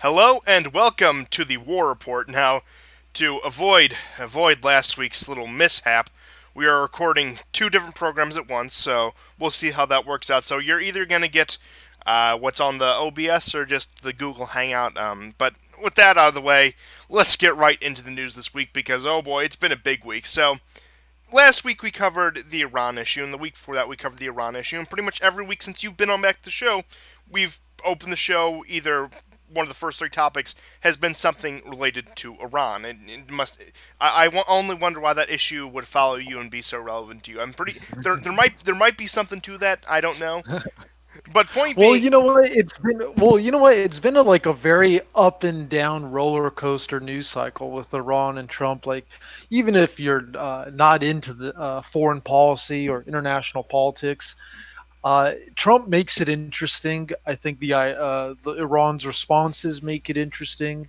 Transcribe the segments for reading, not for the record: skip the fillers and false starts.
Hello and welcome to the War Report. Now, to avoid last week's little mishap, we are recording two different programs at once, so we'll see how that works out. So you're either going to get what's on the OBS or just the Google Hangout. But with that out of the way, let's get right into the news this week because oh boy, it's been a big week. So last week we covered the Iran issue, and the week before that we covered the Iran issue, and pretty much every week since you've been on back to the show, we've opened the show either one of the first three topics has been something related to Iran. And it must. Only wonder why that issue would follow you and be so relevant to you. I'm pretty there might be something to that. I don't know. But point Well, being, you know what? It's been a very up and down roller coaster news cycle with Iran and Trump. Like, even if you're not into the foreign policy or international politics, Trump makes it interesting. I think the Iran's responses make it interesting.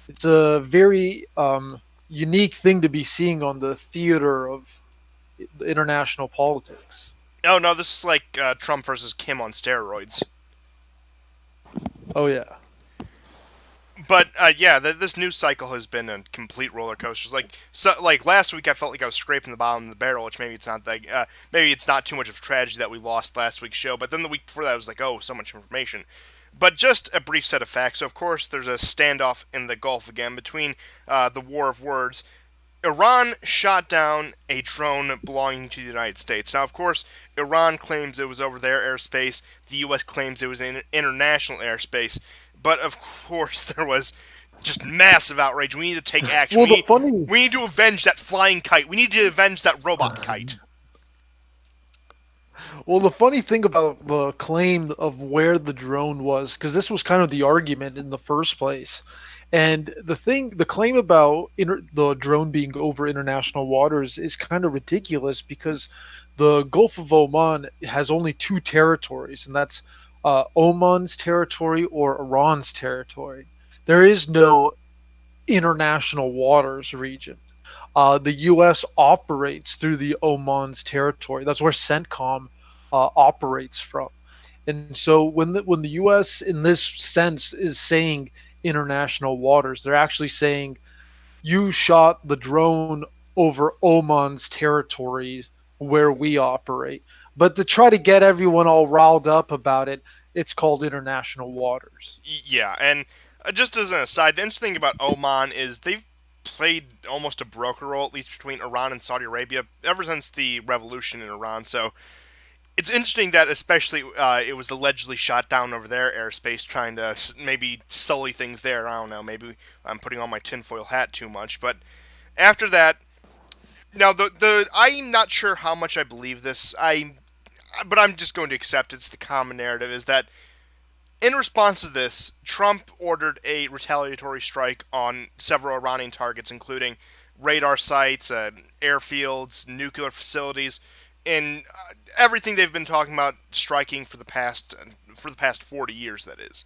It's a very unique thing to be seeing on the theater of international politics. oh no, this is like Trump versus Kim on steroids. Oh yeah. But yeah, this news cycle has been a complete roller coaster. Like last week, I felt like I was scraping the bottom of the barrel, which maybe it's not too much of a tragedy that we lost last week's show. But then the week before that, I was like, oh, so much information. But just a brief set of facts. So of course, there's a standoff in the Gulf again between the war of words. Iran shot down a drone belonging to the United States. Now, of course, Iran claims it was over their airspace. The U.S. claims it was in international airspace. But of course, there was just massive outrage. We need to take action. Well, the funny We need to avenge that flying kite. We need to avenge that robot kite. Well, the funny thing about the claim of where the drone was, because this was kind of the argument in the first place, and the claim about the drone being over international waters is kind of ridiculous because the Gulf of Oman has only two territories, and that's Oman's territory or Iran's territory. There is no international waters region. The U.S. operates through the Oman's territory. That's where CENTCOM operates from. And so when the U.S. in this sense is saying international waters, they're actually saying you shot the drone over Oman's territories where we operate. But to try to get everyone all riled up about it, it's called international waters. Yeah, and just as an aside, the interesting thing about Oman is they've played almost a broker role, at least between Iran and Saudi Arabia, ever since the revolution in Iran. So it's interesting that especially it was allegedly shot down over their airspace, trying to maybe sully things there. I don't know. Maybe I'm putting on my tinfoil hat too much. But after that, now the I'm not sure how much I believe this. But I'm just going to accept it's the common narrative is that in response to this, Trump ordered a retaliatory strike on several Iranian targets, including radar sites, airfields, nuclear facilities, and everything they've been talking about striking for the past 40 years. That is.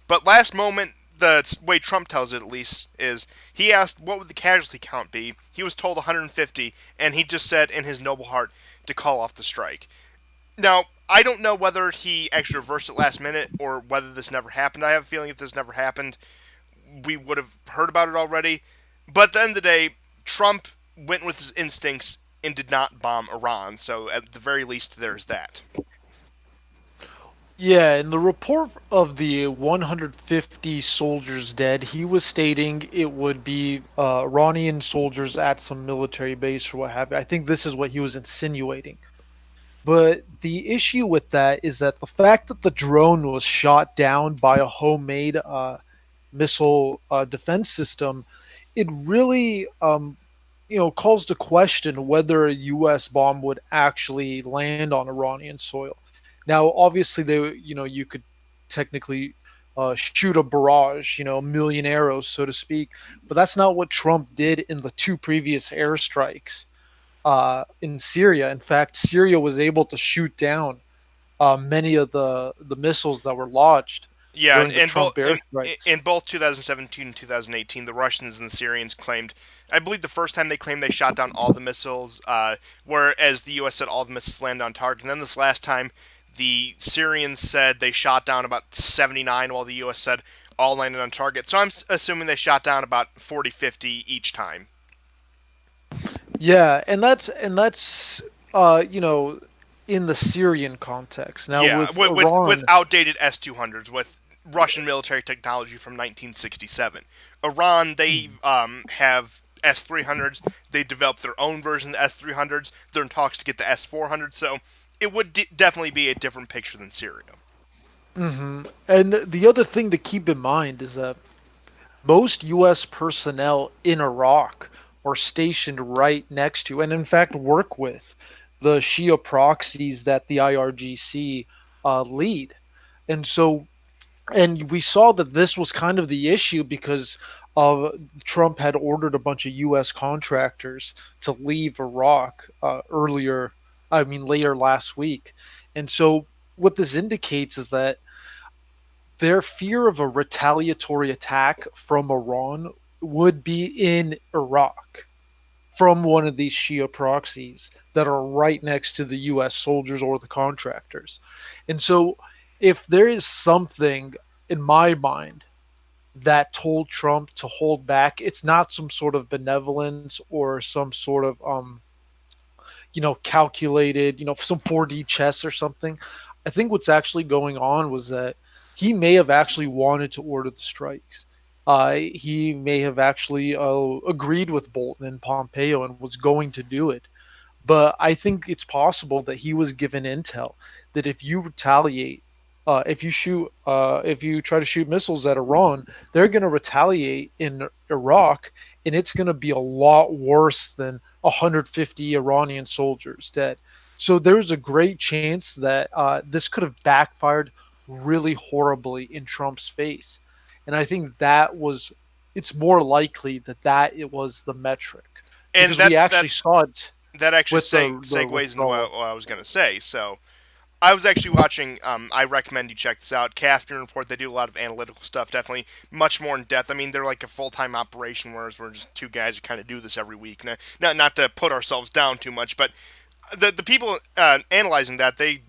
But last moment, the way Trump tells it at least is he asked what would the casualty count be. He was told 150, and he just said in his noble heart to call off the strike. Now, I don't know whether he actually reversed it last minute or whether this never happened. I have a feeling if this never happened, we would have heard about it already. But at the end of the day, Trump went with his instincts and did not bomb Iran. So at the very least, there's that. Yeah, in the report of the 150 soldiers dead, he was stating it would be Iranian soldiers at some military base or what have you. I think this is what he was insinuating. But the issue with that is that the fact that the drone was shot down by a homemade missile defense system, it really calls to question whether a U.S. bomb would actually land on Iranian soil. Now, obviously, you could technically shoot a barrage, a million arrows, so to speak, but that's not what Trump did in the two previous airstrikes in Syria. In fact, Syria was able to shoot down many of the missiles that were launched Yeah, during the Trump airstrikes. in both 2017 and 2018, the Russians and the Syrians claimed. I believe the first time they claimed they shot down all the missiles, whereas the U.S. said all the missiles landed on target. And then this last time, the Syrians said they shot down about 79, while the U.S. said all landed on target. So I'm assuming they shot down about 40, 50 each time. Yeah, and that's you know, in the Syrian context. Now Yeah, with with Iran, outdated S-200s with Russian military technology from 1967. Iran, they have S-300s. They developed their own version of the S-300s. They're in talks to get the S-400s. So it would definitely be a different picture than Syria. and the other thing to keep in mind is that most U.S. personnel in Iraq are stationed right next to, and in fact work with, the Shia proxies that the IRGC lead. And so, and we saw that this was kind of the issue because of Trump had ordered a bunch of U.S. contractors to leave Iraq later last week. And so, what this indicates is that their fear of a retaliatory attack from Iran would be in Iraq from one of these Shia proxies that are right next to the US soldiers or the contractors. And so, if there is something in my mind that told Trump to hold back, it's not some sort of benevolence or some sort of calculated, some 4D chess or something. I think what's actually going on was that he may have actually wanted to order the strikes. He may have actually agreed with Bolton and Pompeo and was going to do it. But I think it's possible that he was given intel that if you retaliate, if you try to shoot missiles at Iran, they're going to retaliate in Iraq, and it's going to be a lot worse than 150 Iranian soldiers dead. So there's a great chance that this could have backfired really horribly in Trump's face, and I think it's more likely that it was the metric And because we that actually saw it that actually with the segues into withdrawal. what I was going to say. So I was actually watching. I recommend you check this out. Caspian Report. They do a lot of analytical stuff. Definitely much more in depth. I mean, they're like a full time operation, whereas we're just two guys who kind of do this every week. Not to put ourselves down too much, but the people analyzing that, they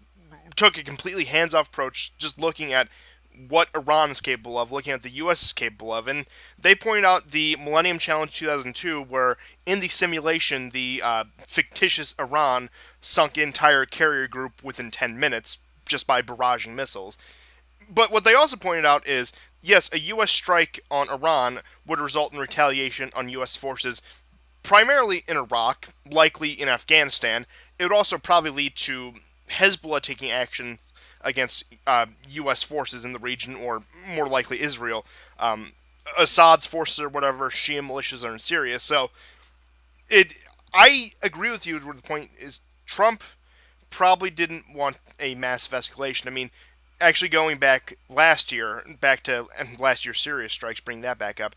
took a completely hands off approach, just looking at what Iran is capable of, looking at the U.S. is capable of, and they pointed out the Millennium Challenge 2002, where in the simulation, the fictitious Iran sunk entire carrier group within 10 minutes just by barraging missiles. But what they also pointed out is, yes, a U.S. strike on Iran would result in retaliation on U.S. forces primarily in Iraq, likely in Afghanistan. It would also probably lead to Hezbollah taking action against U.S. forces in the region, or more likely Israel. Assad's forces or whatever Shia militias are in Syria. So it, I agree with you. Where the point is, Trump probably didn't want a massive escalation. I mean, actually going back to last year's Syria strikes, bring that back up.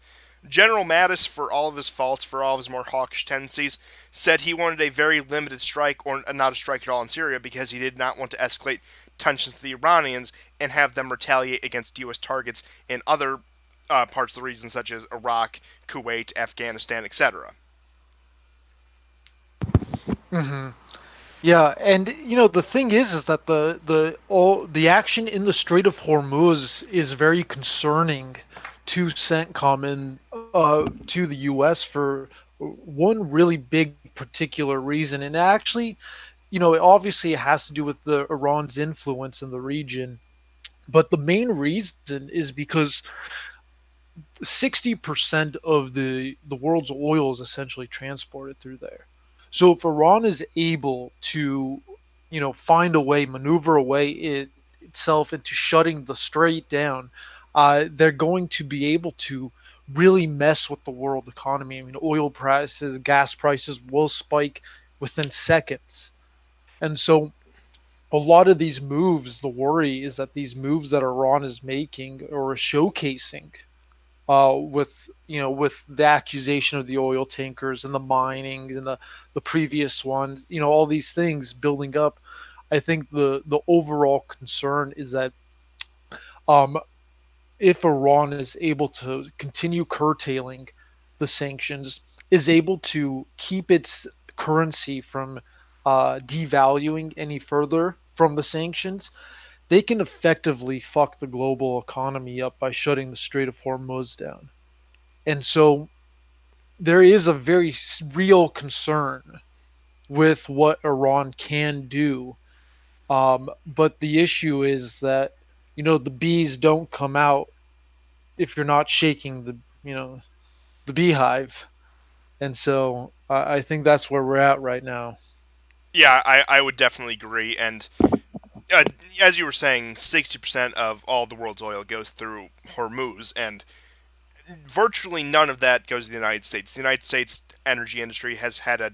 General Mattis, for all of his faults, for all of his more hawkish tendencies, said he wanted a very limited strike or not a strike at all in Syria because he did not want to escalate tensions to the Iranians and have them retaliate against U.S. targets in other parts of the region, such as Iraq, Kuwait, Afghanistan, etc. Hmm. Yeah, and the thing is that the action in the Strait of Hormuz is very concerning to CENTCOM and to the U.S. for one really big particular reason, and actually, it obviously has to do with the Iran's influence in the region. But the main reason is because 60% of the world's oil is essentially transported through there. So if Iran is able to, find a way, maneuver away itself into shutting the strait down, they're going to be able to really mess with the world economy. I mean, oil prices, gas prices will spike within seconds. And so a lot of these moves, the worry is that these moves that Iran is making or showcasing with the accusation of the oil tankers and the mining and the previous ones, all these things building up. I think the overall concern is that um, if Iran is able to continue curtailing the sanctions, is able to keep its currency from devaluing any further from the sanctions, they can effectively fuck the global economy up by shutting the Strait of Hormuz down. And so there is a very real concern with what Iran can do. But the issue is that, the bees don't come out if you're not shaking the beehive. And so I think that's where we're at right now. Yeah, I would definitely agree. And uh, as you were saying, 60% of all the world's oil goes through Hormuz, and virtually none of that goes to the United States. The United States energy industry has had a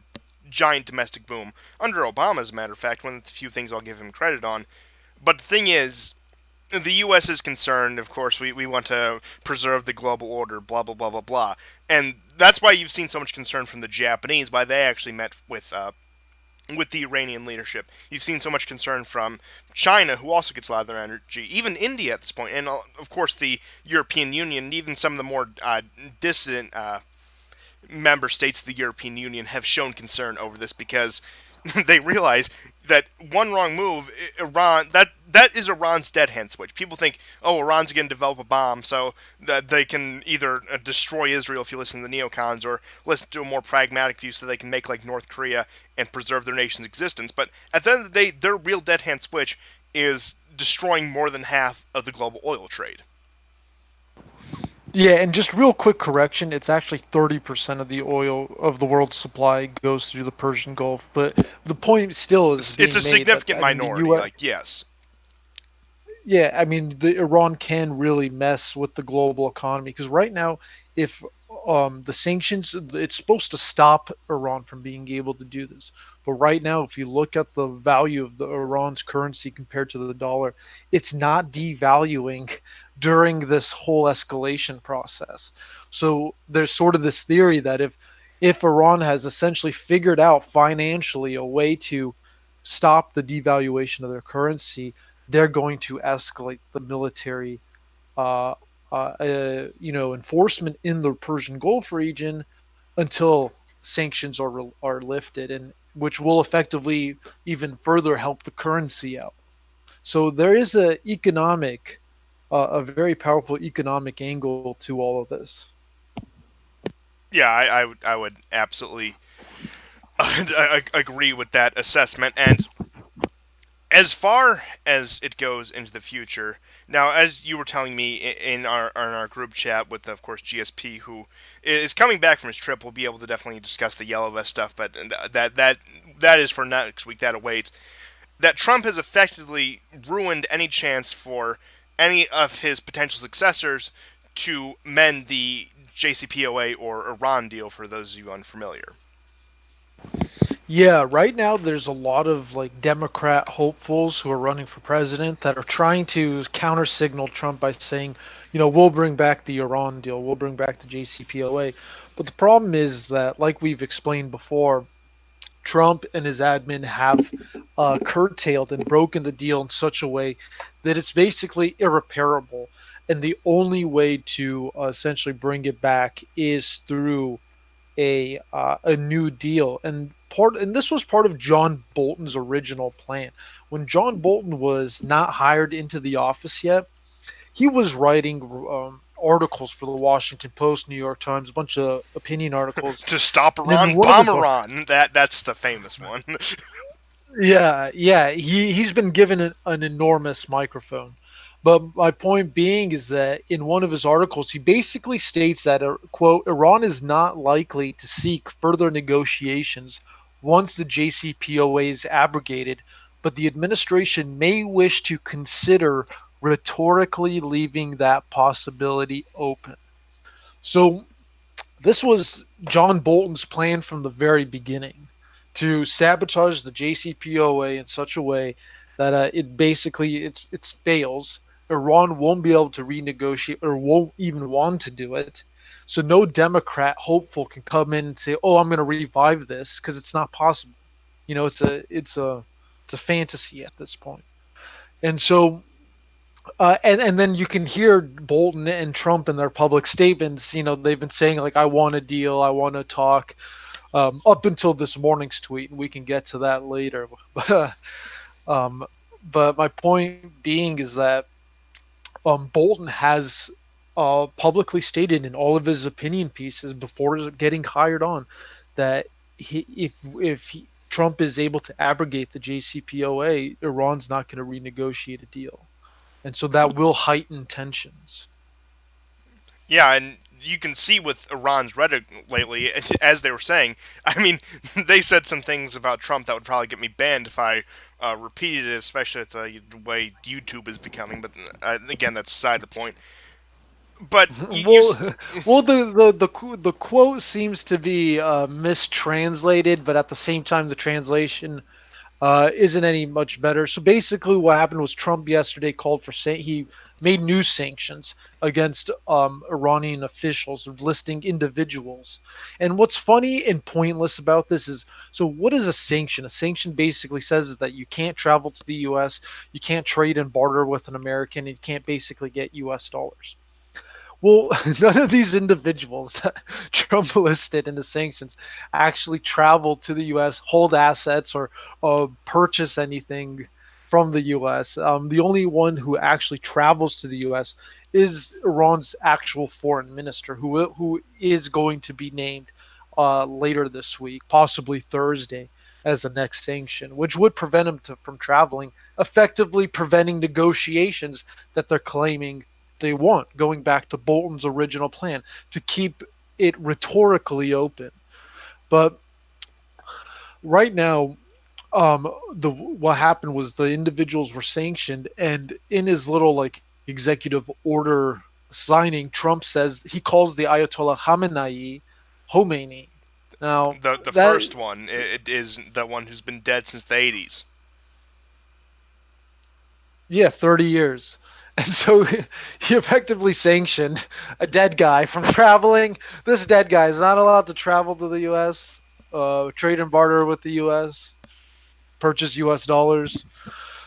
giant domestic boom under Obama, as a matter of fact, one of the few things I'll give him credit on. But the thing is, the U.S. is concerned, of course, we want to preserve the global order, blah, blah, blah, blah, blah. And that's why you've seen so much concern from the Japanese, why they actually met with the Iranian leadership. You've seen so much concern from China, who also gets a lot of their energy, even India at this point, and of course the European Union, and even some of the more dissident member states of the European Union have shown concern over this because they realize that one wrong move, Iran, that is Iran's dead hand switch. People think, oh, Iran's going to develop a bomb so that they can either destroy Israel if you listen to the neocons, or listen to a more pragmatic view so they can make like North Korea and preserve their nation's existence. But at the end of the day, their real dead hand switch is destroying more than half of the global oil trade. Yeah, and just real quick correction, it's actually 30% of the oil of the world's supply goes through the Persian Gulf. But the point still is It's a being made that, significant I mean, the minority, US, like, yes. yeah, I mean, the Iran can really mess with the global economy because right now, if the sanctions, it's supposed to stop Iran from being able to do this. But right now, if you look at the value of the Iran's currency compared to the dollar, it's not devaluing during this whole escalation process. So there's sort of this theory that if Iran has essentially figured out financially a way to stop the devaluation of their currency, they're going to escalate the military uh, enforcement in the Persian Gulf region until sanctions are lifted, and which will effectively even further help the currency out. So there is a very powerful economic angle to all of this. Yeah, I would absolutely agree with that assessment. And as far as it goes into the future, now as you were telling me in our group chat with, of course, GSP, who is coming back from his trip, we'll be able to definitely discuss the Yellow Vest stuff. But that is for next week. That awaits. That Trump has effectively ruined any chance for any of his potential successors to mend the JCPOA or Iran deal. For those of you unfamiliar. Yeah, right now there's a lot of like Democrat hopefuls who are running for president that are trying to counter signal Trump by saying, we'll bring back the Iran deal, we'll bring back the JCPOA. But the problem is that, like we've explained before, Trump and his admin have curtailed and broken the deal in such a way that it's basically irreparable. And the only way to essentially bring it back is through a new deal. And this was part of John Bolton's original plan. When John Bolton was not hired into the office yet, he was writing articles for the Washington Post, New York Times, a bunch of opinion articles. To stop And in Iran, one of bomb his Iran. That's the famous one. Yeah, he's been given an enormous microphone. But my point being is that in one of his articles, he basically states that, quote, Iran is not likely to seek further negotiations once the JCPOA is abrogated, but the administration may wish to consider rhetorically leaving that possibility open. So this was John Bolton's plan from the very beginning to sabotage the JCPOA in such a way that it fails. Iran won't be able to renegotiate or won't even want to do it. So no Democrat hopeful can come in and say, "Oh, I'm going to revive this," because it's not possible. It's a fantasy at this point. And so and then you can hear Bolton and Trump in their public statements. They've been saying like, "I want a deal, I want to talk," up until this morning's tweet, and we can get to that later. But But my point being is that Bolton has publicly stated in all of his opinion pieces before getting hired on that Trump is able to abrogate the JCPOA, Iran's not going to renegotiate a deal, and so that will heighten tensions. Yeah, and you can see with Iran's rhetoric lately, as they were saying. I mean, they said some things about Trump that would probably get me banned if I repeated it, especially with the way YouTube is becoming. But again, that's aside the point. But Well, well, the quote seems to be mistranslated, but at the same time, the translation isn't any much better. So basically, what happened was Trump yesterday called for he made new sanctions against Iranian officials, listing individuals. And what's funny and pointless about this is, so what is a sanction? A sanction basically says is that you can't travel to the U.S., you can't trade and barter with an American, and you can't basically get U.S. dollars. Well, none of these individuals that Trump listed in the sanctions actually traveled to the U.S., hold assets, or purchase anything from the U.S. The only one who actually travels to the U.S. is Iran's actual foreign minister, who is going to be named later this week, possibly Thursday, as the next sanction, which would prevent him from traveling, effectively preventing negotiations that they're claiming they want, going back to Bolton's original plan to keep it rhetorically open. But right now, the what happened was the individuals were sanctioned, and in his little like executive order signing, Trump says he calls the Ayatollah Khomeini. Now the that first one, it is the one who's been dead since the 80s. yeah, 30 years. And so he effectively sanctioned a dead guy from traveling. This dead guy is not allowed to travel to the U.S., trade and barter with the U.S., purchase U.S. dollars.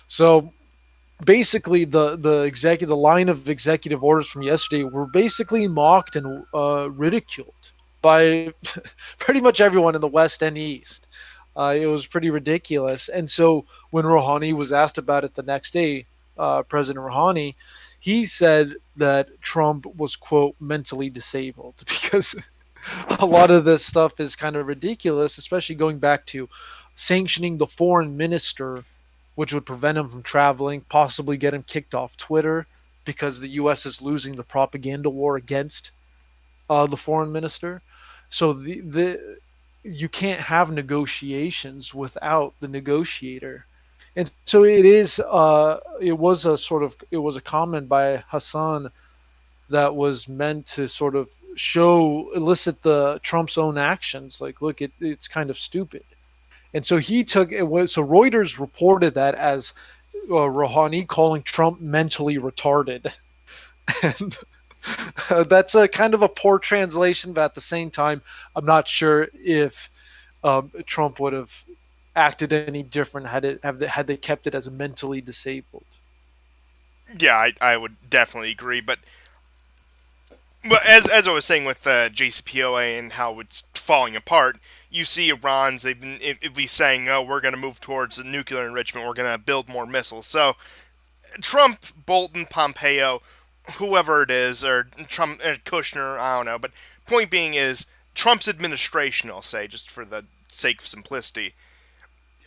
So basically, the line of executive orders from yesterday were basically mocked and ridiculed by pretty much everyone in the West and East. It was pretty ridiculous. And so when Rouhani was asked about it the next day, President Rouhani, he said that Trump was, quote, mentally disabled because a lot of this stuff is kind of ridiculous, especially going back to sanctioning the foreign minister, which would prevent him from traveling, possibly get him kicked off Twitter because the U.S. is losing the propaganda war against the foreign minister. So the you can't have negotiations without the negotiator. And so it was a comment by Hassan that was meant to sort of elicit the Trump's own actions. Like, look, it's kind of stupid. And so Reuters reported that as Rouhani calling Trump mentally retarded. And that's a kind of a poor translation, but at the same time, I'm not sure if Trump would have acted any different had they kept it as mentally disabled. Yeah, I would definitely agree. But as I was saying with JCPOA and how it's falling apart, you see Iran's they've been at least saying, oh, we're going to move towards nuclear enrichment. We're going to build more missiles. So Trump, Bolton, Pompeo, whoever it is, or Trump, Kushner, I don't know. But point being is Trump's administration, I'll say, just for the sake of simplicity,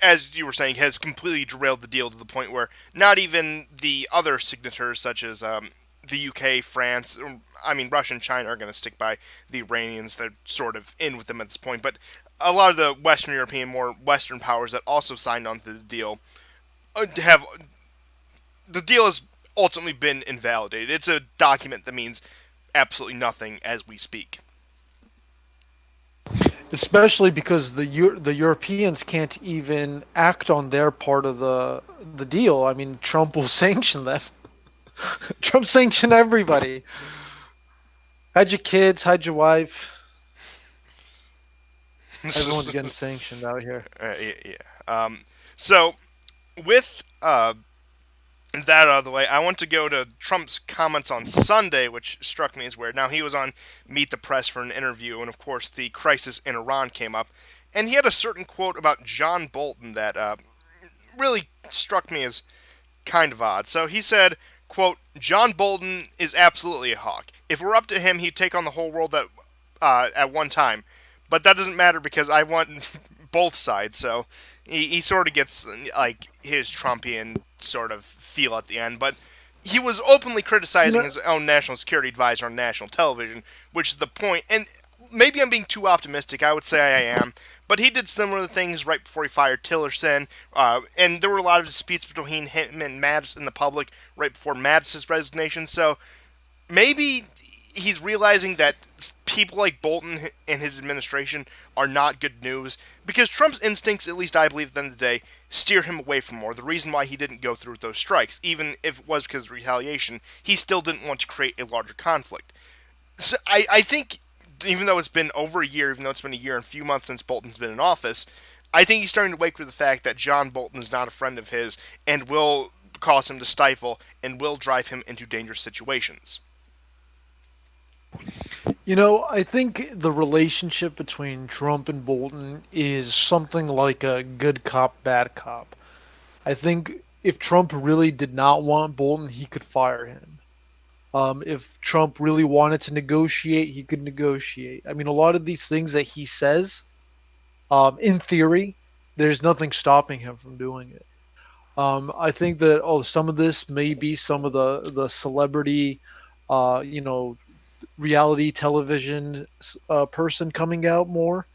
as you were saying, has completely derailed the deal to the point where not even the other signatories, such as the UK, France, I mean, Russia and China, are going to stick by the Iranians. They're sort of in with them at this point. But a lot of the Western European, more Western powers that also signed on to the deal have the deal has ultimately been invalidated. It's a document that means absolutely nothing as we speak. Especially because the Europeans can't even act on their part of the deal. I mean, Trump will sanction them. Trump sanctioned everybody. Hide your kids, hide your wife. Everyone's getting sanctioned out here. Yeah. So with that out of the way, I want to go to Trump's comments on Sunday, which struck me as weird. Now, he was on Meet the Press for an interview, and of course, the crisis in Iran came up. And he had a certain quote about John Bolton that really struck me as kind of odd. So he said, quote, John Bolton is absolutely a hawk. If it were up to him, he'd take on the whole world at one time. But that doesn't matter because I want both sides. So he sort of gets like his Trumpian sort of feel at the end. But he was openly You criticizing know, his own national security advisor on national television, which is the point. And maybe I'm being too optimistic. I would say I am. But he did similar things right before he fired Tillerson, and there were a lot of disputes between him and Mattis in the public right before Mattis's resignation. So maybe he's realizing that people like Bolton and his administration are not good news because Trump's instincts, at least I believe at the end of the day, steer him away from war. The reason why he didn't go through with those strikes, even if it was because of retaliation, he still didn't want to create a larger conflict. So I think even though it's been over a year, even though it's been a year and a few months since Bolton's been in office, I think he's starting to wake to the fact that John Bolton is not a friend of his and will cause him to stifle and will drive him into dangerous situations. I think the relationship between Trump and Bolton is something like a good cop, bad cop. I think if Trump really did not want Bolton, he could fire him. If Trump really wanted to negotiate, he could negotiate. I mean, a lot of these things that he says, in theory, there's nothing stopping him from doing it. I think that some of this may be some of the celebrity, uh, you know, reality television person coming out more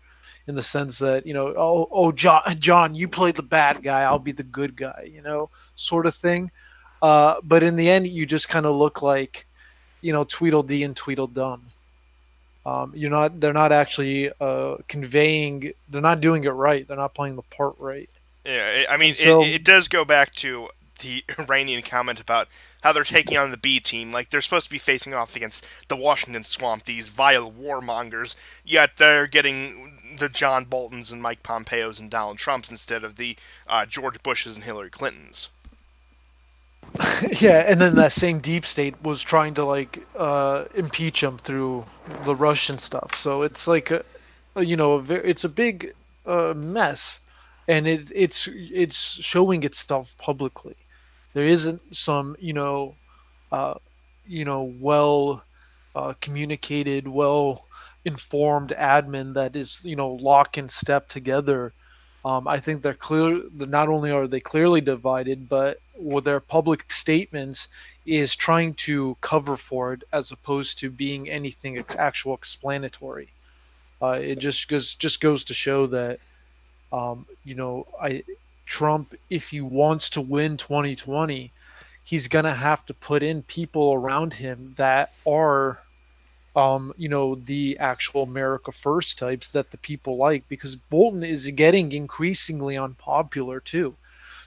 in the sense that John, you play the bad guy, I'll be the good guy, sort of thing. But in the end, you just kind of look like Tweedledee and Tweedledum. They're not actually conveying. They're not doing it right. They're not playing the part right. Yeah, I mean, And it, so it does go back to the Iranian comment about how they're taking on the B team. Like, they're supposed to be facing off against the Washington Swamp, these vile warmongers, yet they're getting the John Boltons and Mike Pompeos and Donald Trumps instead of the George Bushes and Hillary Clintons. yeah, and then that same deep state was trying to like impeach him through the Russian stuff. So it's like it's a big mess, and it's showing itself publicly. There isn't some uh, well communicated, well informed admin that is lock and step together. I think they're clear. Not only are they clearly divided, but with their public statements is trying to cover for it as opposed to being anything actual explanatory. It just goes to show that I Trump, if he wants to win 2020, he's gonna have to put in people around him that are the actual America First types that the people like because Bolton is getting increasingly unpopular too.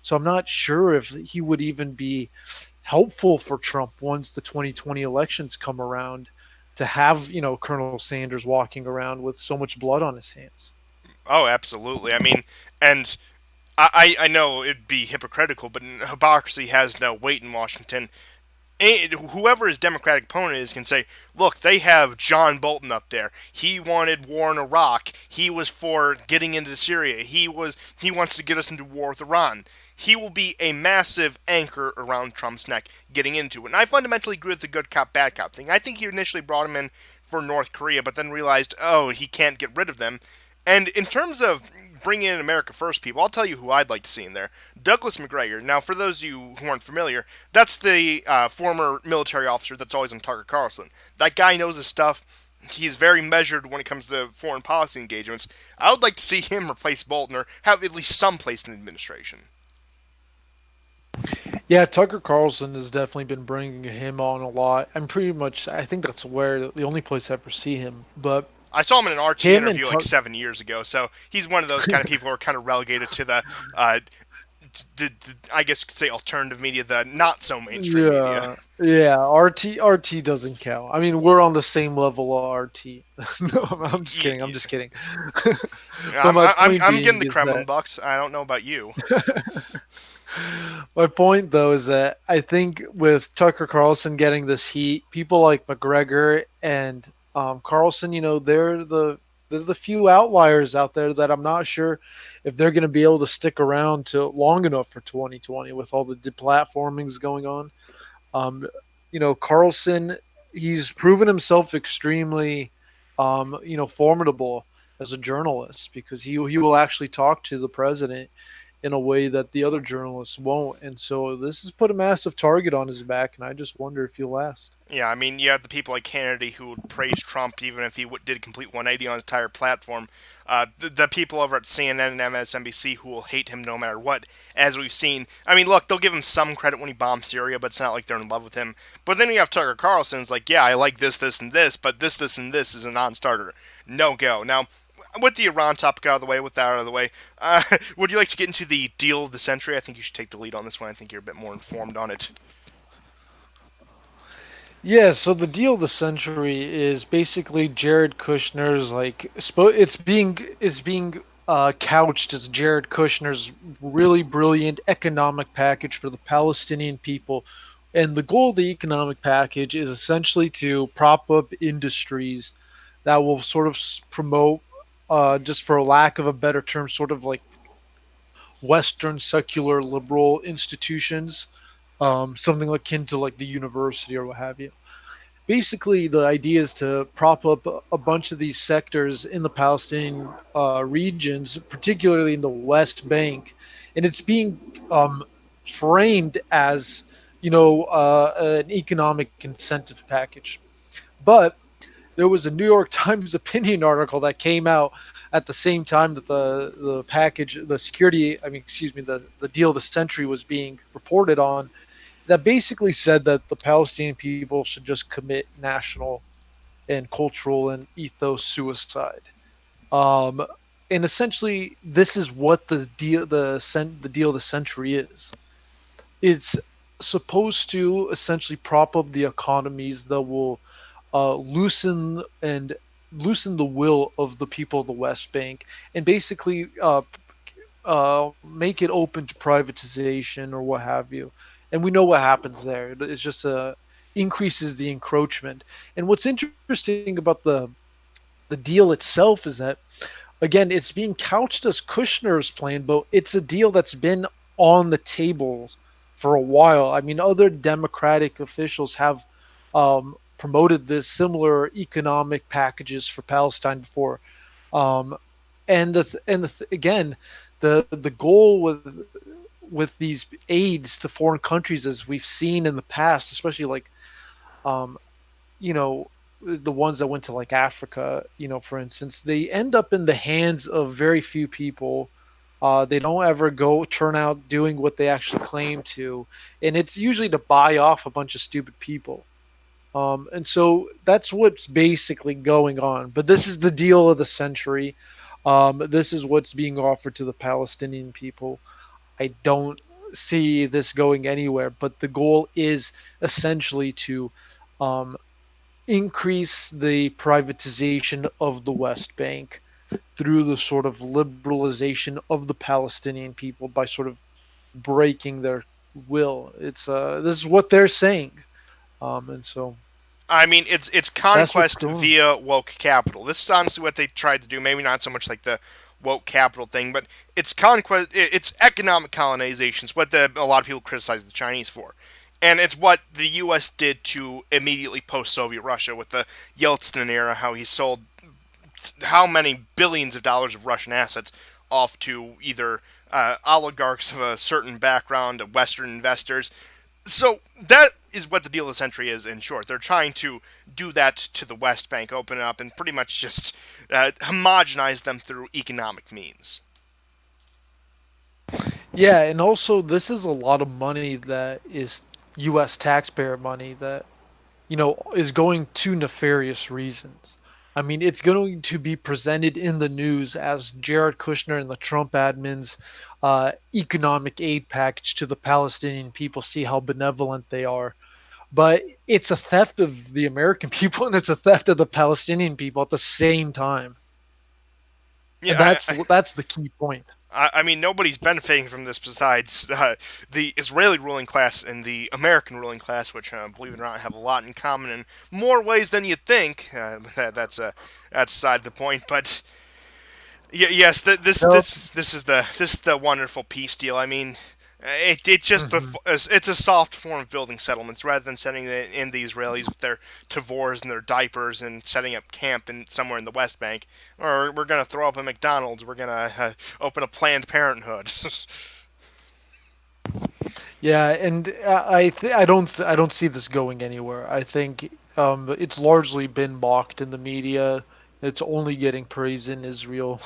So I'm not sure if he would even be helpful for Trump once the 2020 elections come around to have, Colonel Sanders walking around with so much blood on his hands. Oh, absolutely. I mean, and I know it'd be hypocritical, but hypocrisy has no weight in Washington. Whoever his Democratic opponent is can say, look, they have John Bolton up there. He wanted war in Iraq. He was for getting into Syria. He wants to get us into war with Iran. He will be a massive anchor around Trump's neck getting into it. And I fundamentally agree with the good cop, bad cop thing. I think he initially brought him in for North Korea, but then realized, oh, he can't get rid of them. And in terms of bringing in America First people, I'll tell you who I'd like to see in there. Douglas McGregor. Now, for those of you who aren't familiar, that's the former military officer that's always on Tucker Carlson. That guy knows his stuff. He's very measured when it comes to foreign policy engagements. I would like to see him replace Bolton or have at least some place in the administration. Yeah, Tucker Carlson has definitely been bringing him on a lot. I think that's where the only place I ever see him. But I saw him in an RT him and interview like 7 years ago, so he's one of those kind of people who are kind of relegated to I guess you could say alternative media, the not so mainstream media. Yeah, yeah. RT doesn't count. I mean, we're on the same level of RT. No, I'm just kidding. I'm just kidding. But I'm, my I'm, point I'm getting being the is Kremlin that bucks. I don't know about you. my point though is that I think with Tucker Carlson getting this heat, people like McGregor and Carlson, they're the They're the few outliers out there that I'm not sure if they're going to be able to stick around to long enough for 2020 with all the deplatformings going on. Um, Carlson, he's proven himself extremely, formidable as a journalist because he will actually talk to the president in a way that the other journalists won't. And so this has put a massive target on his back, and I just wonder if he'll last. Yeah, I mean, you have the people like Kennedy who would praise Trump even if he did a complete 180 on his entire platform. The people over at CNN and MSNBC who will hate him no matter what, as we've seen. I mean, look, they'll give him some credit when he bombed Syria, but it's not like they're in love with him. But then you have Tucker Carlson's like, yeah, I like this, this, and this, but this, and this is a non-starter. No go. Now, with the Iran topic out of the way, with that out of the way, would you like to get into the deal of the century? I think you should take the lead on this one. I think you're a bit more informed on it. Yeah, so the deal of the century is basically Jared Kushner's it's being couched as Jared Kushner's really brilliant economic package for the Palestinian people. And the goal of the economic package is essentially to prop up industries that will sort of promote, just for a lack of a better term, sort of like Western secular liberal institutions, something akin to like the university or what have you. Basically, the idea is to prop up a bunch of these sectors in the Palestinian regions, particularly in the West Bank, and it's being framed as an economic incentive package. But there was a New York Times opinion article that came out at the same time that the package, the security, I mean, excuse me, the deal of the century was being reported on, that basically said that the Palestinian people should just commit national and cultural and ethos suicide. Um, and essentially, this is what the deal of the century is. It's supposed to essentially prop up the economies that will loosen the will of the people of the West Bank, and basically make it open to privatization or what have you. And we know what happens there. It's just increases the encroachment. And what's interesting about the deal itself is that, again, it's being couched as Kushner's plan, but it's a deal that's been on the table for a while. I mean, other Democratic officials have promoted this similar economic packages for Palestine before. Um, again, the goal with these aids to foreign countries, as we've seen in the past, especially like um, you know the ones that went to like Africa, for instance, they end up in the hands of very few people. They don't ever go turn out doing what they actually claim to, and it's usually to buy off a bunch of stupid people. And so that's what's basically going on. But this is the deal of the century. This is what's being offered to the Palestinian people. I don't see this going anywhere, but the goal is essentially to um, increase the privatization of the West Bank through the sort of liberalization of the Palestinian people by sort of breaking their will. It's this is what they're saying, and so I mean, it's that's what's conquest going on. via woke capital. This is honestly what they tried to do. Maybe not so much like the woke capital thing, but it's conquest. It's economic colonization. It's what a lot of people criticize the Chinese for, and it's what the U.S. did to immediately post-Soviet Russia with the Yeltsin era. How he sold how many billions of dollars of Russian assets off to either oligarchs of a certain background, Western investors. So that is what the deal of the century is in short. They're trying to do that to the West Bank, open it up, and pretty much just homogenize them through economic means. Yeah, and also this is a lot of money that is U.S. taxpayer money that is going to nefarious reasons. I mean, it's going to be presented in the news as Jared Kushner and the Trump admin's economic aid package to the Palestinian people. See how benevolent they are. But it's a theft of the American people and it's a theft of the Palestinian people at the same time. And Yeah, that's the key point. I mean, nobody's benefiting from this besides the Israeli ruling class and the American ruling class, which, believe it or not, have a lot in common in more ways than you'd think. That's aside the point, but yes, Yep. this is the wonderful peace deal. I mean, it just Hmm. it's a soft form of building settlements rather than sending in the Israelis with their tavors and their diapers and setting up camp in somewhere in the West Bank. Or we're gonna throw up a McDonald's. We're gonna open a Planned Parenthood. Yeah, and I don't see this going anywhere. I think it's largely been mocked in the media. It's only getting praise in Israel.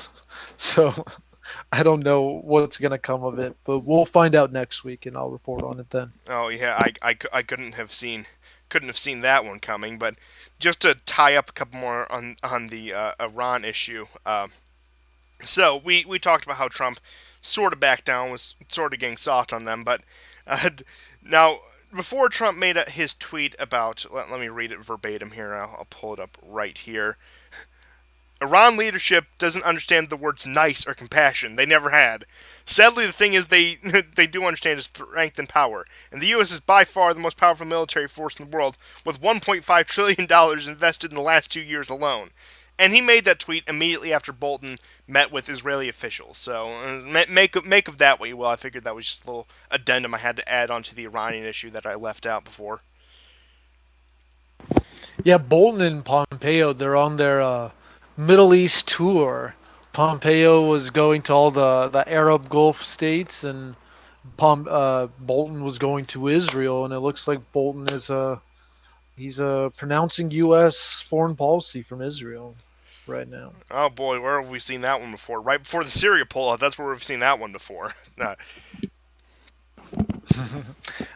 So I don't know what's gonna come of it, but we'll find out next week, and I'll report on it then. Oh yeah, I couldn't have seen that one coming. But just to tie up a couple more on the Iran issue. So we talked about how Trump sort of backed down, was sort of getting soft on them, but uh, now before Trump made his tweet about, let me read it verbatim here. I'll pull it up right here. Iran leadership doesn't understand the words nice or compassion. They never had. Sadly, the thing is they they do understand his strength and power, and the U.S. is by far the most powerful military force in the world, with $1.5 trillion invested in the last 2 years alone. And he made that tweet immediately after Bolton met with Israeli officials. So make of that what you will. I figured that was just a little addendum I had to add onto the Iranian issue that I left out before. Yeah, Bolton and Pompeo, they're on their Middle East tour. Pompeo was going to all the Arab Gulf states, and Bolton was going to Israel, and it looks like Bolton is he's pronouncing U.S. foreign policy from Israel right now. Oh boy, where have we seen that one before? Right before the Syria pullout, that's where we've seen that one before.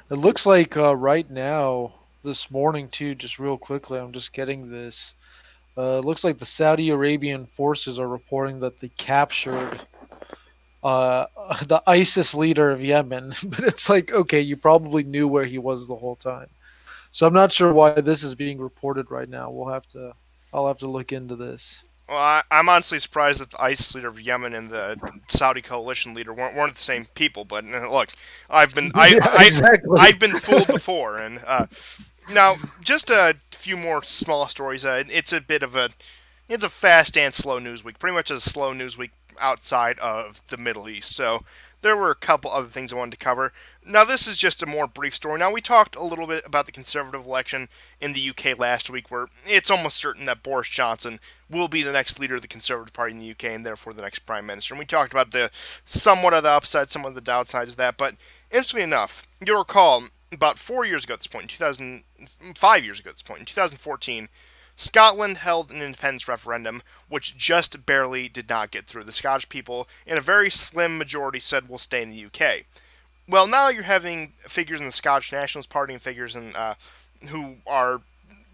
It looks like right now, this morning too, just real quickly, I'm just getting this. It looks like the Saudi Arabian forces are reporting that they captured uh, the ISIS leader of Yemen. But it's like, okay, you probably knew where he was the whole time. So I'm not sure why this is being reported right now. I'll have to look into this. Well, I'm honestly surprised that the ISIS leader of Yemen and the Saudi coalition leader weren't the same people. But look, I've been Yeah, exactly. I've been fooled before, and now just a few more small stories. It's a fast and slow news week, pretty much a slow news week outside of the Middle East. So there were a couple other things I wanted to cover. Now this is just a more brief story. Now we talked a little bit about the Conservative election in the UK last week, where it's almost certain that Boris Johnson will be the next leader of the Conservative Party in the UK and therefore the next Prime Minister. And we talked about the somewhat of the upside, somewhat of the downsides of that. But interestingly enough, you'll recall about 4 years ago at this point, in 5 years ago at this point, in 2014, Scotland held an independence referendum, which just barely did not get through. The Scottish people, in a very slim majority, said we'll stay in the UK. Well, now you're having figures in the Scottish Nationalist Party and figures in who are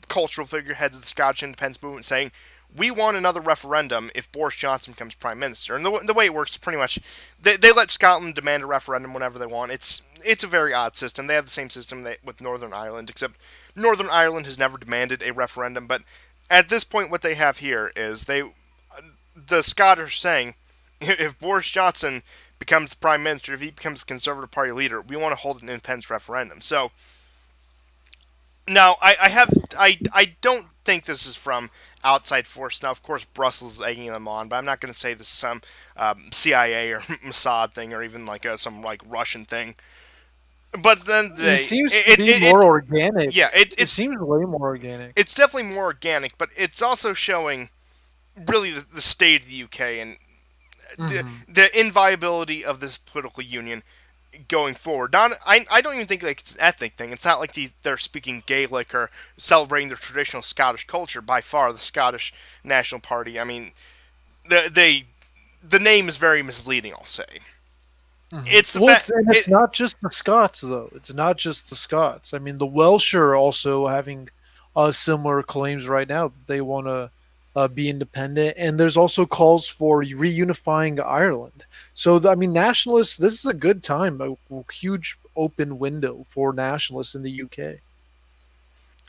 cultural figureheads of the Scottish independence movement saying we want another referendum if Boris Johnson becomes prime minister. And the way it works is pretty much they let Scotland demand a referendum whenever they want. It's a very odd system. They have the same system with Northern Ireland, except Northern Ireland has never demanded a referendum. But at this point, what they have here is the Scottish are saying if Boris Johnson becomes the prime minister, if he becomes the Conservative Party leader, we want to hold an independence referendum. So now, I don't think this is from outside force. Now, of course, Brussels is egging them on, but I'm not going to say this is some CIA or Mossad thing or even like some like Russian thing. But then It they, seems to be more organic. yeah, It seems way more organic. it's definitely more organic, but it's also showing really the state of the UK and Hmm. the inviolability of this political union going forward. I don't even think like it's an ethnic thing. It's not like they're speaking Gaelic or celebrating their traditional Scottish culture. By far, the Scottish National Party. I mean, they the name is very misleading. I'll say Hmm. it's the Well, fact. it's not just the Scots though. It's not just the Scots. I mean, the Welsh are also having similar claims right now that they want to be independent, and there's also calls for reunifying Ireland. So, I mean, nationalists. This is a good time, a huge open window for nationalists in the UK.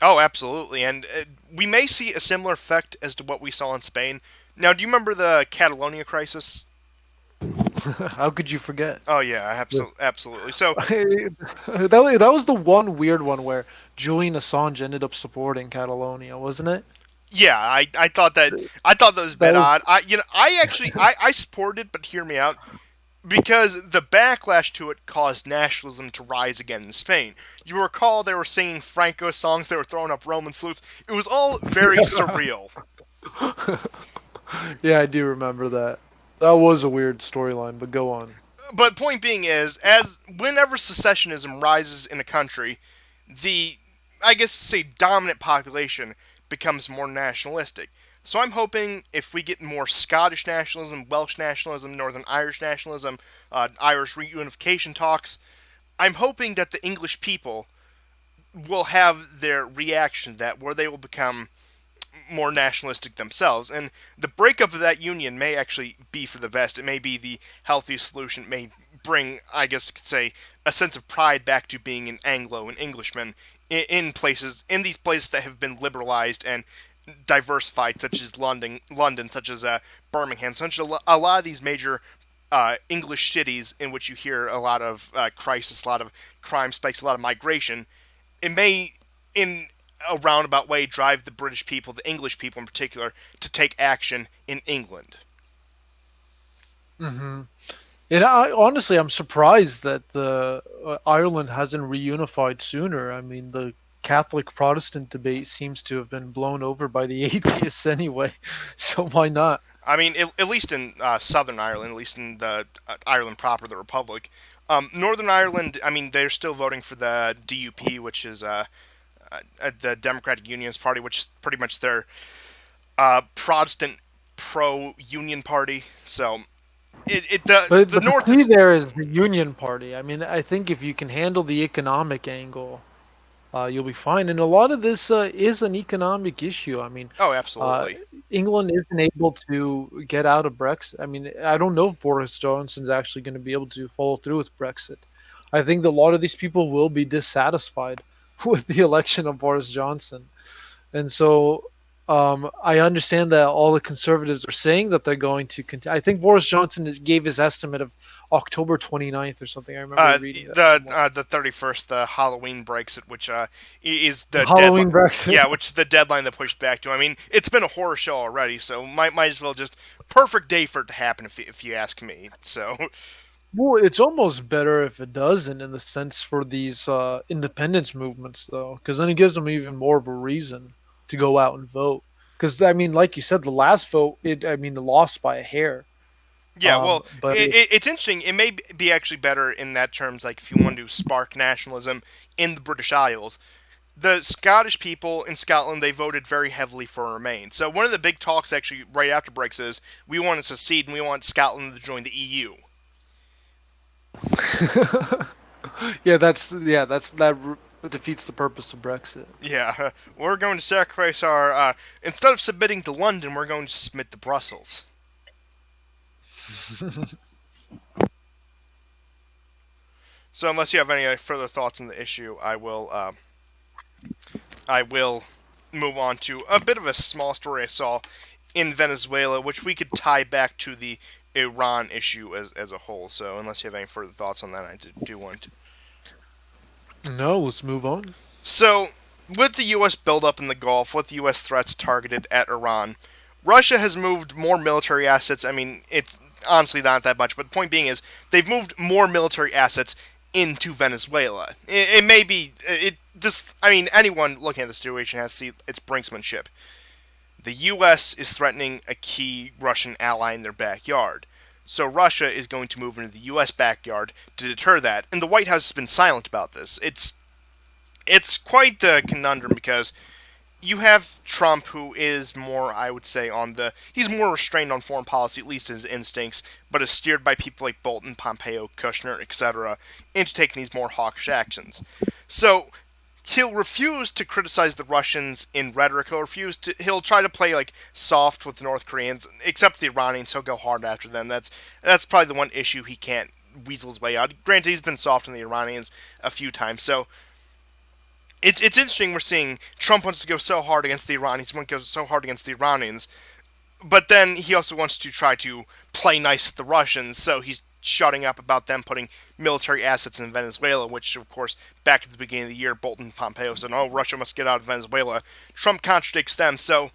Oh, absolutely, and we may see a similar effect as to what we saw in Spain. Now, do you remember the Catalonia crisis? How could you forget? Oh yeah, Yeah. absolutely. So That was the one weird one where Julian Assange ended up supporting Catalonia, wasn't it? yeah, I thought that was a That bit was odd. I supported it, but hear me out. Because the backlash to it caused nationalism to rise again in Spain. You recall they were singing Franco songs, they were throwing up Roman salutes. It was all very surreal. yeah, I do remember that. That was a weird storyline, but go on. But point being is, as whenever secessionism rises in a country, the I guess say dominant population becomes more nationalistic. So I'm hoping if we get more Scottish nationalism, Welsh nationalism, Northern Irish nationalism, Irish reunification talks, I'm hoping that the English people will have their reaction to that, where they will become more nationalistic themselves. And the breakup of that union may actually be for the best. It may be the healthiest solution. It may bring, I guess, could say, a sense of pride back to being an Anglo, an Englishman, in these places that have been liberalized and diversified, such as London, such as Birmingham, such a lot of these major English cities in which you hear a lot of crisis, a lot of crime spikes, a lot of migration. It may, in a roundabout way, drive the British people, the English people in particular, to take action in England. hmm And honestly, I'm surprised that the Ireland hasn't reunified sooner. I mean, the Catholic Protestant debate seems to have been blown over by the atheists anyway, so why not? I mean, at least in Southern Ireland, at least in the Ireland proper, the Republic. Northern Ireland, I mean, they're still voting for the DUP, which is the Democratic Unionist Party, which is pretty much their Protestant pro-union party. So But the but the North key is. there is the Union Party. I mean, I think if you can handle the economic angle, you'll be fine. And a lot of this is an economic issue. I mean, Oh, uh, absolutely. England isn't able to get out of Brexit. I mean, I don't know if Boris Johnson's actually going to be able to follow through with Brexit. I think that a lot of these people will be dissatisfied with the election of Boris Johnson. And so I understand that all the conservatives are saying that they're going to continue. I think Boris Johnson gave his estimate of October 29th or something. I remember reading that somewhere. The 31st, the Halloween Brexit, which is the deadline. Halloween Brexit. Yeah, which is the deadline that pushed back to. I mean, it's been a horror show already, so might as well just perfect day for it to happen if you ask me. So Well, it's almost better if it doesn't, in the sense for these independence movements, though, because then it gives them even more of a reason to go out and vote. Because I mean, like you said, the last vote, I mean, they lost by a hair. yeah, well, But it, it's interesting. It may be actually better in that terms, like if you want to spark nationalism in the British Isles. The Scottish people in Scotland, they voted very heavily for Remain. So one of the big talks actually right after Brexit is we want to secede and we want Scotland to join the EU. that defeats the purpose of Brexit. Yeah, we're going to sacrifice our. Instead of submitting to London, we're going to submit to Brussels. So unless you have any further thoughts on the issue, I will move on to a bit of a small story I saw in Venezuela, which we could tie back to the Iran issue as a whole. So unless you have any further thoughts on that, I do want to. No, let's move on. So with the U.S. buildup in the Gulf, with the U.S. threats targeted at Iran, Russia has moved more military assets. I mean, it's honestly not that much, but the point being is they've moved more military assets into Venezuela. It may be it. This, I mean, anyone looking at the situation has to see its brinksmanship. The U.S. is threatening a key Russian ally in their backyard. So Russia is going to move into the U.S. backyard to deter that, and the White House has been silent about this. It's quite a conundrum because you have Trump, who is more, I would say, he's more restrained on foreign policy, at least his instincts, but is steered by people like Bolton, Pompeo, Kushner, etc., into taking these more hawkish actions. So he'll refuse to criticize the Russians in rhetoric. He'll try to play like soft with the North Koreans, except the Iranians. He'll go hard after them. That's probably the one issue he can't weasel his way out. Granted, he's been soft on the Iranians a few times, so it's interesting. We're seeing Trump wants to go so hard against the Iranians, wants to go so hard against the Iranians, but then he also wants to try to play nice with the Russians, so he's shutting up about them putting military assets in Venezuela, which, of course, back at the beginning of the year, Bolton and Pompeo said, oh, Russia must get out of Venezuela. Trump contradicts them, so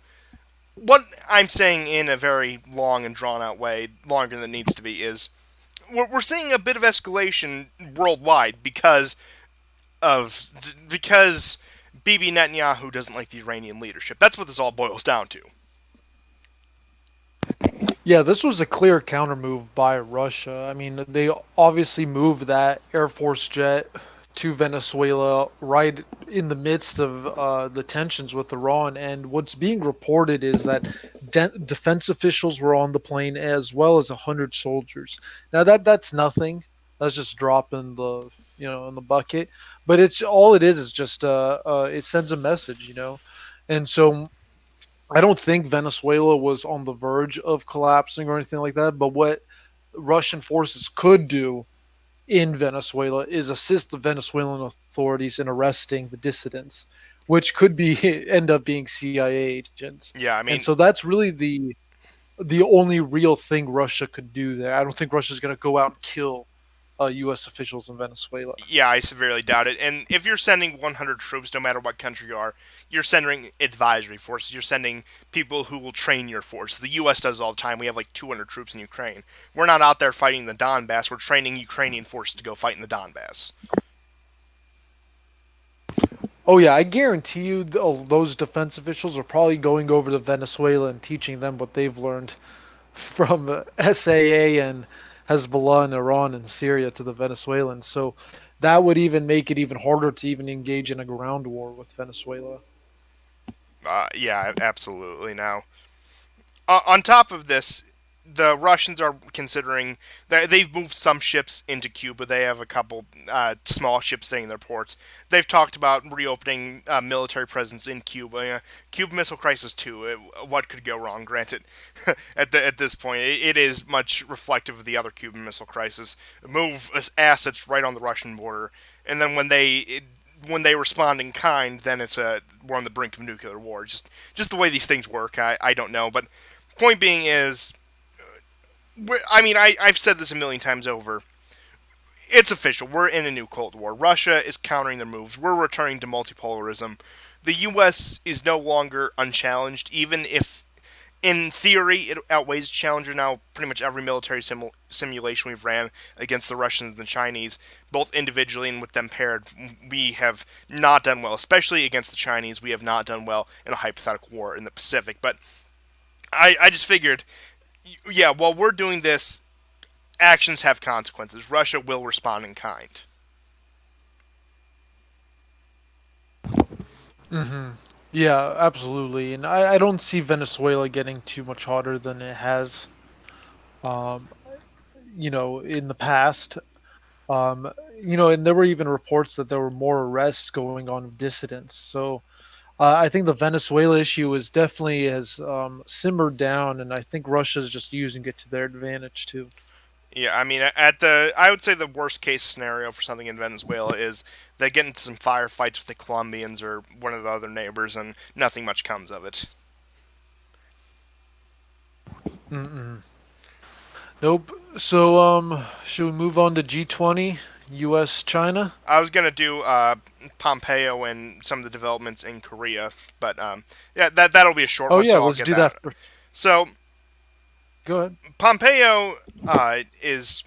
what I'm saying in a very long and drawn out way, longer than it needs to be, is we're seeing a bit of escalation worldwide because Bibi Netanyahu doesn't like the Iranian leadership. That's what this all boils down to. Yeah, this was a clear counter move by Russia. I mean, they obviously moved that Air Force jet to Venezuela right in the midst of the tensions with Iran. And what's being reported is that defense officials were on the plane as well as 100 soldiers. Now that's nothing. That's just drop in the in the bucket. But it's all it is just it sends a message, and so I don't think Venezuela was on the verge of collapsing or anything like that. But what Russian forces could do in Venezuela is assist the Venezuelan authorities in arresting the dissidents, which could be end up being CIA agents. Yeah, I And mean, so that's really the only real thing Russia could do there. I don't think Russia's going to go out and kill U.S. officials in Venezuela. yeah, I severely doubt it. And if you're sending 100 troops, no matter what country you are, you're sending advisory forces. You're sending people who will train your force. The U.S. does all the time. We have like 200 troops in Ukraine. We're not out there fighting the Donbass. We're training Ukrainian forces to go fight in the Donbass. Oh yeah, I guarantee you those defense officials are probably going over to Venezuela and teaching them what they've learned from SAA and Hezbollah and Iran and Syria to the Venezuelans. So that would even make it even harder to even engage in a ground war with Venezuela. Yeah, absolutely. Now, on top of this, the Russians are considering that they've moved some ships into Cuba. They have a couple small ships staying in their ports. They've talked about reopening military presence in Cuba. Cuba Missile Crisis 2. What could go wrong? Granted, at this point, it is much reflective of the other Cuban Missile Crisis. Move assets right on the Russian border, and then when they respond in kind, then we're on the brink of nuclear war. Just the way these things work. I don't know, but point being is, I mean, I've said this a million times over. It's official. We're in a new Cold War. Russia is countering their moves. We're returning to multipolarism. The U.S. is no longer unchallenged, even if, in theory, it outweighs challenger now. Pretty much every military simulation we've ran against the Russians and the Chinese, both individually and with them paired, we have not done well. Especially against the Chinese, we have not done well in a hypothetical war in the Pacific. But I just figured, yeah, while we're doing this, actions have consequences. Russia will respond in kind. Hmm. Yeah, absolutely. And I don't see Venezuela getting too much hotter than it has, um, in the past. Um, and there were even reports that there were more arrests going on of dissidents. So I think the Venezuela issue is definitely has simmered down, and I think Russia's just using it to their advantage too. Yeah, I mean, I would say the worst case scenario for something in Venezuela is they get into some firefights with the Colombians or one of the other neighbors, and nothing much comes of it. Mm-mm. Nope. So should we move on to G20, U.S. China? I was gonna do Pompeo and some of the developments in Korea, but yeah, that'll be a short Oh one, yeah, so I'll let's get do that. that. For, So go ahead. Pompeo is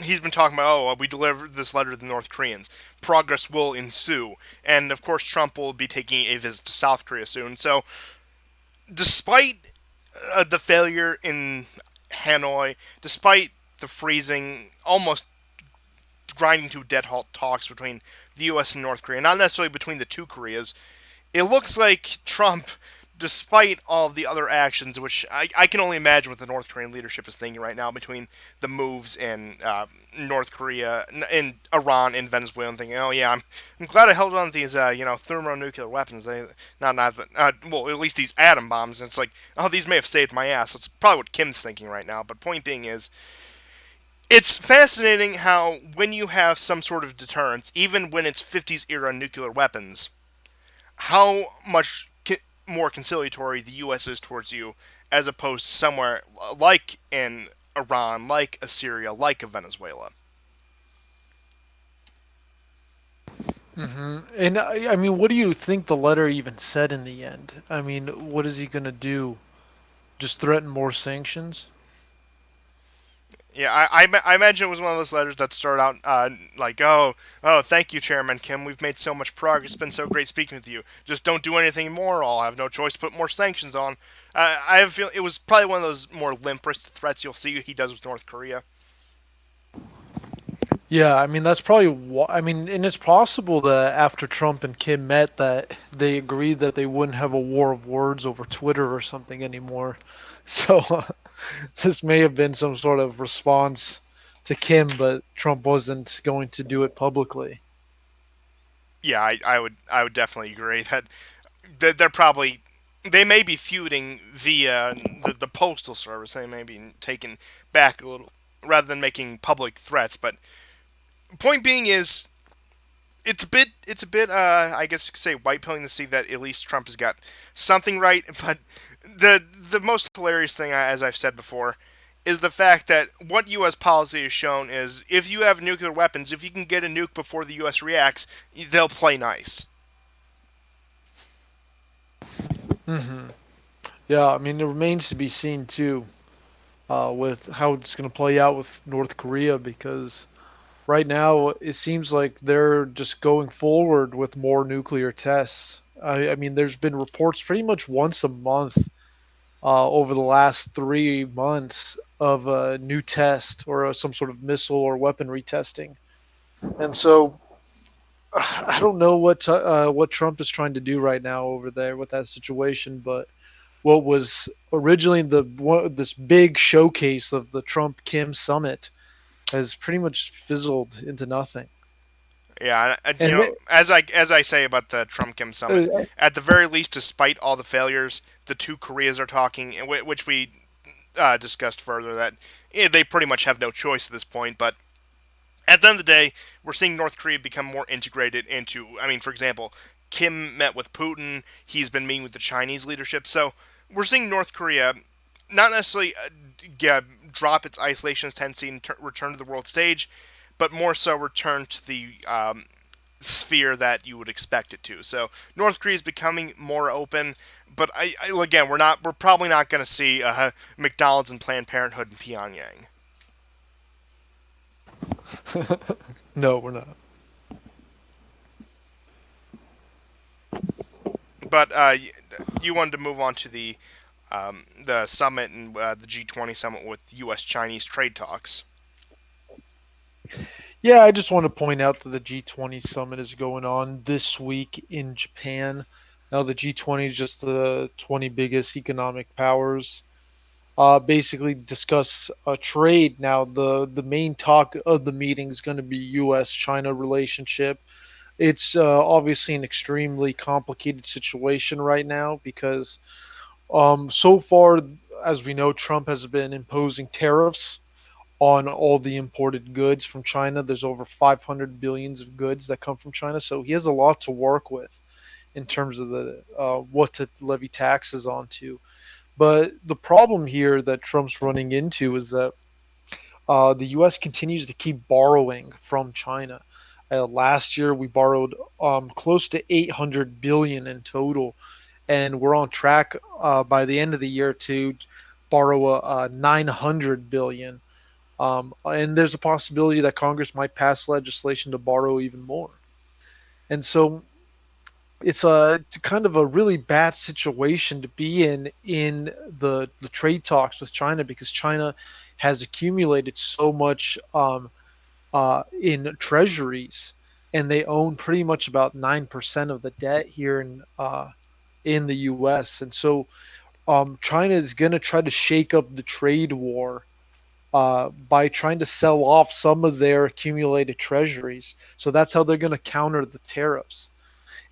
he's been talking about, oh, we delivered this letter to the North Koreans. Progress will ensue. And of course, Trump will be taking a visit to South Korea soon. So, despite the failure in Hanoi, despite the freezing, almost grinding to a dead halt talks between the U.S. and North Korea, not necessarily between the two Koreas, it looks like Trump, despite all of the other actions, which I can only imagine what the North Korean leadership is thinking right now between the moves in North Korea, in Iran, and Venezuela, and thinking, oh yeah, I'm glad I held on to these thermonuclear weapons. Well, at least these atom bombs. And it's like, oh, these may have saved my ass. That's probably what Kim's thinking right now. But point being is, it's fascinating how when you have some sort of deterrence, even when it's 50s era nuclear weapons, how much more conciliatory the U.S. is towards you as opposed to somewhere like in Iran, like Assyria, like a Venezuela. And I mean, what do you think the letter even said in the end? I mean, what is he gonna do? Just threaten more sanctions? Yeah, I imagine it was one of those letters that started out like, oh, thank you, Chairman Kim. We've made so much progress. It's been so great speaking with you. Just don't do anything more. I'll have no choice to put more sanctions on. I have a feel it was probably one of those more limperest threats you'll see he does with North Korea. Yeah, I mean that's probably why. I mean, and it's possible that after Trump and Kim met, that they agreed that they wouldn't have a war of words over Twitter or something anymore. So this may have been some sort of response to Kim, but Trump wasn't going to do it publicly. Yeah, I would definitely agree that they're probably they may be feuding via the postal service. They may be taken back a little rather than making public threats. But point being is it's a bit I guess you could say white pilling to see that at least Trump has got something right. But the most hilarious thing, as I've said before, is the fact that what U.S. policy has shown is if you have nuclear weapons, if you can get a nuke before the U.S. reacts, they'll play nice. hmm Yeah, I mean it remains to be seen too, with how it's going to play out with North Korea because right now it seems like they're just going forward with more nuclear tests. I mean, there's been reports pretty much once a month over the last 3 months of a new test or some sort of missile or weaponry testing. And so I don't know what Trump is trying to do right now over there with that situation, but what was originally this big showcase of the Trump Kim summit has pretty much fizzled into nothing. Yeah, And as I say about the Trump Kim summit, uh, at the very least, despite all the failures, the two Koreas are talking, which we discussed further. That they pretty much have no choice at this point. But at the end of the day, we're seeing North Korea become more integrated into. I mean, for example, Kim met with Putin. He's been meeting with the Chinese leadership. So we're seeing North Korea not necessarily drop its isolationist tendency and return to the world stage, but more so return to the sphere that you would expect it to. So North Korea is becoming more open, but again, we're probably not going to see McDonald's and Planned Parenthood in Pyongyang. no, we're not. But you wanted to move on to the summit and the G20 summit with U.S. Chinese trade talks. Yeah, I just want to point out that the G20 summit is going on this week in Japan. Now, the G20 is just the 20 biggest economic powers. Basically, discuss trade. Now, the main talk of the meeting is going to be U.S.-China relationship. It's obviously an extremely complicated situation right now because so far, as we know, Trump has been imposing tariffs on all the imported goods from China. There's over 500 billions of goods that come from China, so he has a lot to work with in terms of the what to levy taxes onto. But the problem here that Trump's running into is that the U.S. continues to keep borrowing from China. Last year, we borrowed close to 800 billion in total, and we're on track by the end of the year to borrow 900 billion. And there's a possibility that Congress might pass legislation to borrow even more. And so it's kind of a really bad situation to be in the trade talks with China because China has accumulated so much in treasuries, and they own pretty much about 9% of the debt here in the U.S. And so China is going to try to shake up the trade war by trying to sell off some of their accumulated treasuries. So that's how they're going to counter the tariffs.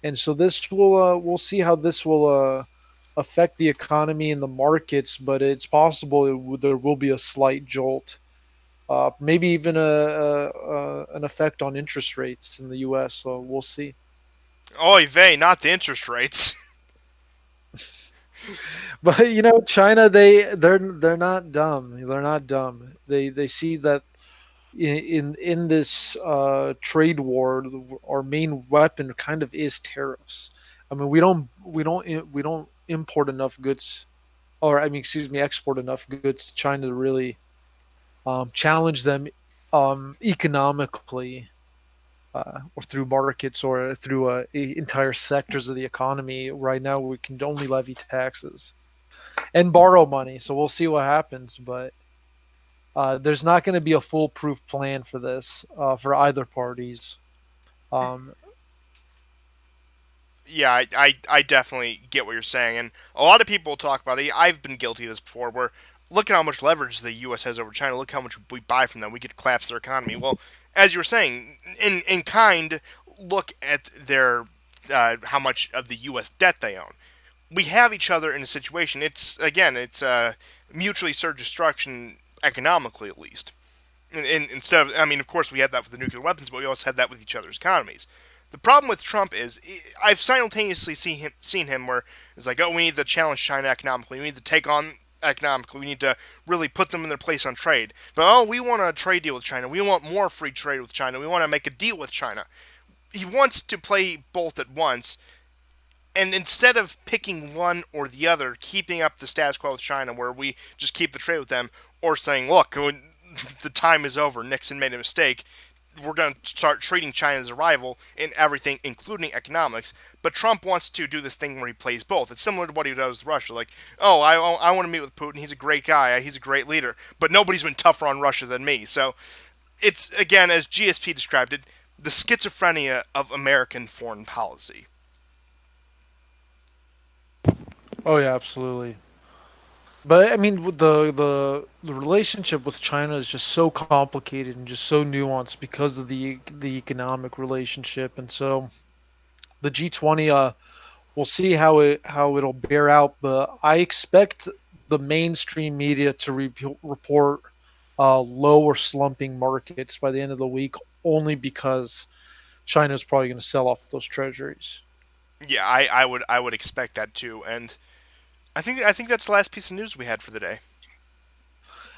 And so this will we'll see how this will affect the economy and the markets, but it's possible there will be a slight jolt, maybe even an effect on interest rates in the U.S. So we'll see. Oy vey, not the interest rates. But China, they're not dumb. They're not dumb. They see that in this trade war, our main weapon kind of is tariffs. I mean, we don't import enough goods, or I mean, excuse me, export enough goods to China to really challenge them economically, or through markets, or through entire sectors of the economy. Right now, we can only levy taxes and borrow money. So we'll see what happens, but there's not going to be a foolproof plan for this for either parties. Um, Yeah, I definitely get what you're saying, and a lot of people talk about it. I've been guilty of this before, where look at how much leverage the U.S. has over China. Look how much we buy from them. We could collapse their economy. Well, as you were saying, in kind, look at their how much of the U.S. debt they own. We have each other in a situation. It's mutually assured destruction economically, at least. And instead of, I mean, of course, we had that with the nuclear weapons, but we also had that with each other's economies. The problem with Trump is I've simultaneously seen him where it's like, oh, we need to challenge China economically. We need to take on economically. We need to really put them in their place on trade. But oh, we want a trade deal with China. We want more free trade with China. We want to make a deal with China. He wants to play both at once, and instead of picking one or the other, keeping up the status quo with China, where we just keep the trade with them, or saying, look, the time is over. Nixon made a mistake. We're going to start treating China as a rival in everything, including economics. But Trump wants to do this thing where he plays both. It's similar to what he does with Russia. Like, oh, I want to meet with Putin. He's a great guy. He's a great leader. But nobody's been tougher on Russia than me. So it's, again, as GSP described it, the schizophrenia of American foreign policy. oh yeah, absolutely. But I mean, the relationship with China is just so complicated and just so nuanced because of the economic relationship, and so the G20, we'll see how it'll bear out. But I expect the mainstream media to report low or slumping markets by the end of the week, only because China is probably going to sell off those treasuries. Yeah, I would expect that too. And I think that's the last piece of news we had for the day.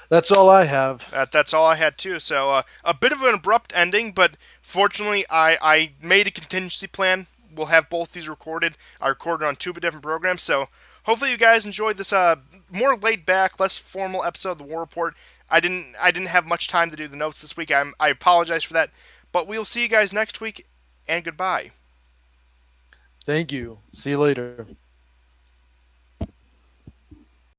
That's all I have. That's all I had too. So a bit of an abrupt ending, but fortunately, I made a contingency plan. We'll have both these recorded. I recorded on two different programs, so hopefully you guys enjoyed this more laid back, less formal episode of the War Report. I didn't have much time to do the notes this week. I apologize for that, but we'll see you guys next week, and goodbye. Thank you. See you later.